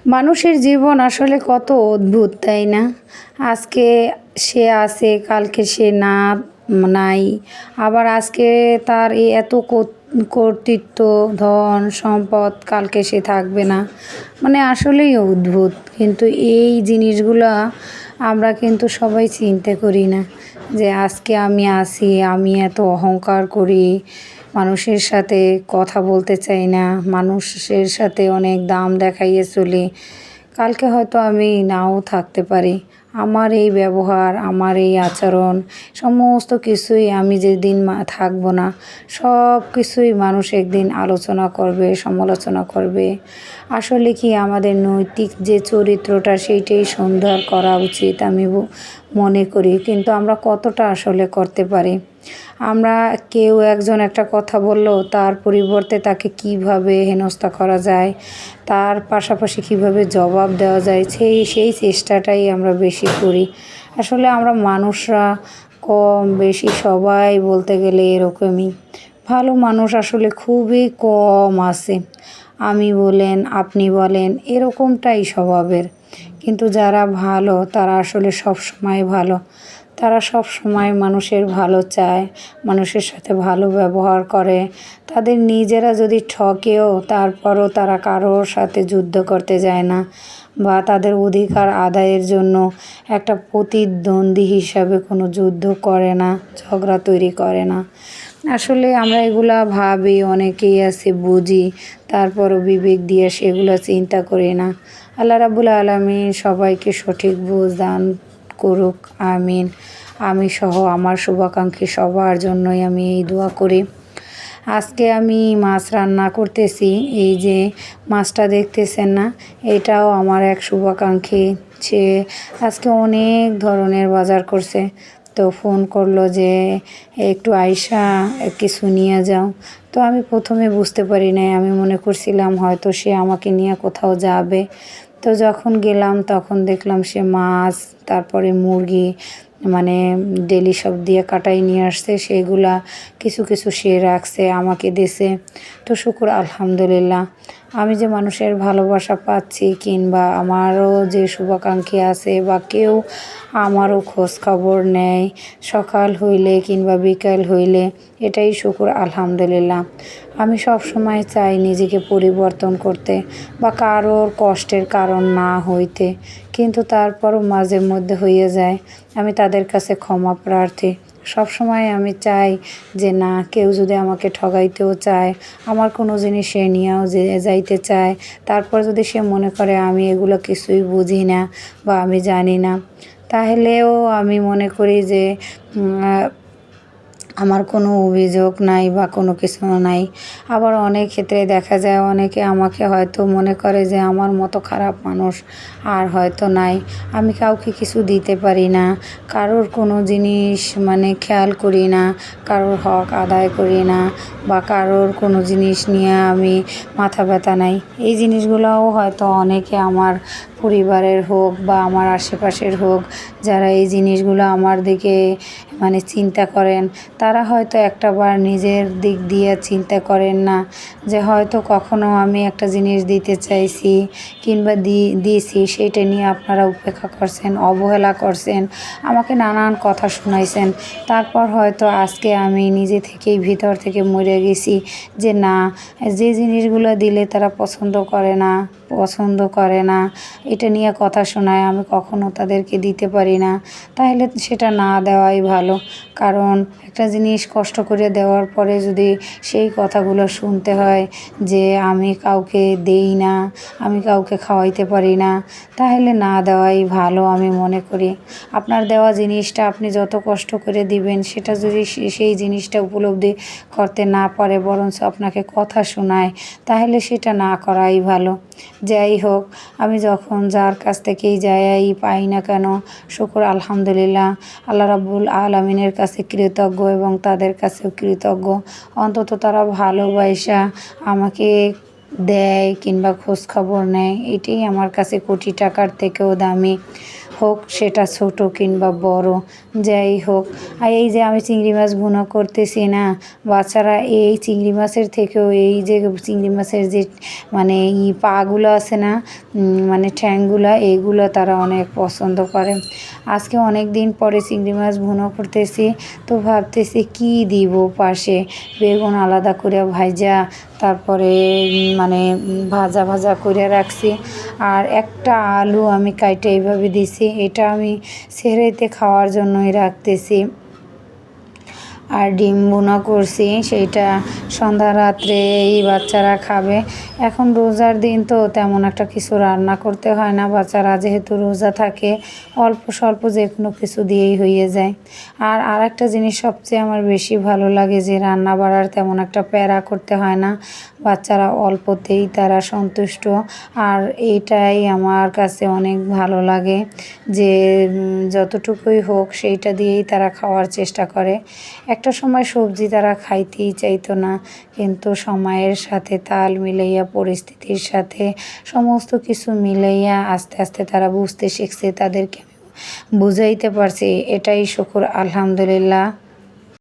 মানুষের জীবন আসলে কত অদ্ভুত, তাই না? আজকে সে আছে, কালকে সে নাই। আবার আজকে তার এই এত কর্তৃত্ব, ধন, সম্পদ, কালকে সে থাকবে না। মানে আসলেই অদ্ভুত। কিন্তু এই জিনিসগুলা আমরা কিন্তু সবাই চিন্তা করি না, যে আজকে আমি আছি, আমি এত অহংকার করি, মানুষের সাথে কথা বলতে চাই না, মানুষের সাথে অনেক দাম দেখাইয়ে চলি। কালকে হয়তো আমি নাও থাকতে পারি। আমার এই ব্যবহার, আমার এই আচরণ, সমস্ত কিছুই আমি যেদিন থাকবো না, সব কিছুই মানুষ একদিন আলোচনা করবে, সমালোচনা করবে। আসলে কি আমাদের নৈতিক যে চরিত্রটা সেইটাই সুন্দর করা উচিত আমি মনে করি। কিন্তু আমরা কতটা আসলে করতে পারি? আমরা কেউ একজন একটা কথা বলল, তার পরিবর্তে তাকে কিভাবে হেনস্থা করা যায়, তার পাশাপাশি কিভাবে জবাব দেওয়া যায়, সেই চেষ্টাটাই আমরা বেশি করি। আসলে আমরা মানুষরা কম বেশি সবাই বলতে গেলে এরকমই। ভালো মানুষ আসলে খুবই কম আছে। আমি বলেন, আপনি বলেন, এরকমটাই স্বভাবের। কিন্তু যারা ভালো তারা আসলে সব সময় ভালো। তারা সব সময় মানুষের ভালো চায়, মানুষের সাথে ভালো ব্যবহার করে। তাদের নিজেরা যদি ঠকেও, তারপরও তারা কারোর সাথে যুদ্ধ করতে যায় না, বা তাদের অধিকার আদায়ের জন্য একটা প্রতিদ্বন্দ্বী হিসাবে কোনো যুদ্ধ করে না, ঝগড়া তৈরি করে না। আসলে আমরা এগুলা ভাবি, অনেকেই আছে বুঝি, তারপরও বিবেক দিয়ে সেগুলো চিন্তা করি না। আল্লাহ রাব্বুল আলামিন সবাইকে সঠিক বুঝ দান করুক, আমিন। আমি সহ আমার শুভাকাঙ্ক্ষী সবার জন্যই আমি এই দোয়া করি। আজকে আমি মাছ রান্না করতেছি। এই যে মাছটা দেখতেছেন না, এটাও আমার এক শুভাকাঙ্ক্ষী। সে আজকে অনেক ধরনের বাজার করছে। তো ফোন করলো যে একটু আইসা কিছু নিয়ে যাও। তো আমি প্রথমে বুঝতে পারি নাই, আমি মনে করছিলাম হয়তো সে আমাকে নিয়ে কোথাও যাবে। তো যখন গেলাম তখন দেখলাম সে মাছ, তারপরে মুরগি, মানে ডেলি সব দিয়ে কাটাই নিয়ে আসছে। সেগুলা কিছু কিছু সে রাখছে, আমাকে দিছে। তো শুকুর আলহামদুলিল্লাহ। আমি যে মানুষের ভালোবাসা পাচ্ছি, কিংবা আমারও যে শুভাকাঙ্ক্ষী আছে, বা কেউ আমারও খোঁজ খবর নেয় সকাল হইলে কিংবা বিকাল হইলে, এটাই শুকুর আলহামদুলিল্লাহ। আমি সব সময় চাই নিজেকে পরিবর্তন করতে, বা কারোর কষ্টের কারণ না হইতে। কিন্তু তারপরও মাঝে মধ্যে হয়ে যায়। আমি তাদের কাছে ক্ষমা প্রার্থী। সবসময় আমি চাই যে না, কেউ যদি আমাকে ঠগাইতেও চায়, আমার কোনো জিনিস সে নিয়েও যাইতে চায়, তারপর যদি সে মনে করে আমি এগুলো কিছুই বুঝি না বা আমি জানি না, তাহলেও আমি মনে করি যে আমার কোনো অভিযোগ নাই বা কোনো কিছু নাই। আবার অনেক ক্ষেত্রে দেখা যায় অনেকে আমাকে হয়তো মনে করে যে আমার মতো খারাপ মানুষ আর হয়তো নাই। আমি কাউকে কিছু দিতে পারি না, কারোর কোনো জিনিস মানে খেয়াল করি না, কারোর হক আদায় করি না, বা কারোর কোনো জিনিস নিয়ে আমি মাথা ব্যথা নাই। এই জিনিসগুলোও হয়তো অনেকে আমার পরিবারের হোক বা আমার আশেপাশের হোক, যারা এই জিনিসগুলো আমার দিকে মানে চিন্তা করেন, তারা হয়তো একটাবার নিজের দিক দিয়ে চিন্তা করেন না, যে হয়তো কখনো আমি একটা জিনিস দিতে চাইছি কিংবা দিয়েছি, সেইটা নিয়ে আপনারা উপেক্ষা করছেন, অবহেলা করছেন, আমাকে নানান কথা শুনাইছেন। তারপর হয়তো আজকে আমি নিজে থেকেই ভিতর থেকে মরে গেছি যে না, যে জিনিসগুলো দিলে তারা পছন্দ করে না, এটা নিয়ে কথা শোনায়, আমি কখনো তাদেরকে দিতে পারি না। তাহলে সেটা না দেওয়াই ভালো। কারণ একটা জিনিস কষ্ট করে দেওয়ার পরে যদি সেই কথাগুলো শুনতে হয় যে আমি কাউকে দেই না, আমি কাউকে খাওয়াইতে পারি না, তাহলে না দেওয়াই ভালো আমি মনে করি। আপনার দেওয়া জিনিসটা আপনি যত কষ্ট করে দিবেন, সেটা যদি সেই জিনিসটা উপলব্ধি করতে না পারে, বরঞ্চ আপনাকে কথা শোনায়, তাহলে সেটা না করাই ভালো। যাই হোক, আমি যখন যার কাছ থেকেই যাই পাই না কেন, শুকর আলহামদুলিল্লাহ। আল্লাহ রাব্বুল আলামিনের কাছে কৃতজ্ঞ এবং তাদের কাছেও কৃতজ্ঞ। অন্তত তারা ভালোবাসা আমাকে দেয় কিংবা খোঁজ খবর নেয়, এটাই আমার কাছে কোটি টাকার থেকেও দামি। হোক সেটা ছোট কিংবা বড় যাই হোক। আর এই যে আমি চিংড়ি মাছ ভুনা করতেছি না, বাচ্চারা এই চিংড়ি মাছের থেকেও এই যে চিংড়ি মাছের যে মানে পাগুলো আছে না, মানে ঠ্যাংগুলা, এইগুলো তারা অনেক পছন্দ করে। আজকে অনেক দিন পরে চিংড়ি মাছ ভুনা করতেছি, তো ভাবতেছি কি দিব পাশে, বেগুন আলাদা করে ভাজা, তারপরে মানে ভাজা ভাজা করে রাখছি, আর একটা আলু আমি কাইটে এইভাবে দিছি, এটা আমি সেহরিতে খাওয়ার জন্যই রাখতেছি। আর ডিম ভুনা করছি, সেইটা সন্ধ্যা রাত্রে এই বাচ্চারা খাবে। এখন রোজার দিন তো তেমন একটা কিছু রান্না করতে হয় না, বাচ্চারা যেহেতু রোজা থাকে অল্প স্বল্প যে কোনো কিছু দিয়েই হয়ে যায়। আর আরেকটা জিনিস সবচেয়ে আমার বেশি ভালো লাগে যে রান্না বাড়ার তেমন একটা প্যারা করতে হয় না, বাচ্চারা অল্পতেই তারা সন্তুষ্ট। আর এইটাই আমার কাছে অনেক ভালো লাগে যে যতটুকুই হোক সেইটা দিয়েই তারা খাওয়ার চেষ্টা করে। একটা সময় সবজি তারা খাইতেই চাইতো না, কিন্তু সময়ের সাথে তাল মিলাইয়া, পরিস্থিতির সাথে সমস্ত কিছু মিলাইয়া আস্তে আস্তে তারা বুঝতে শিখছে, তাদেরকে বুঝাইতে পারছি, এটাই শুকুর আলহামদুলিল্লাহ।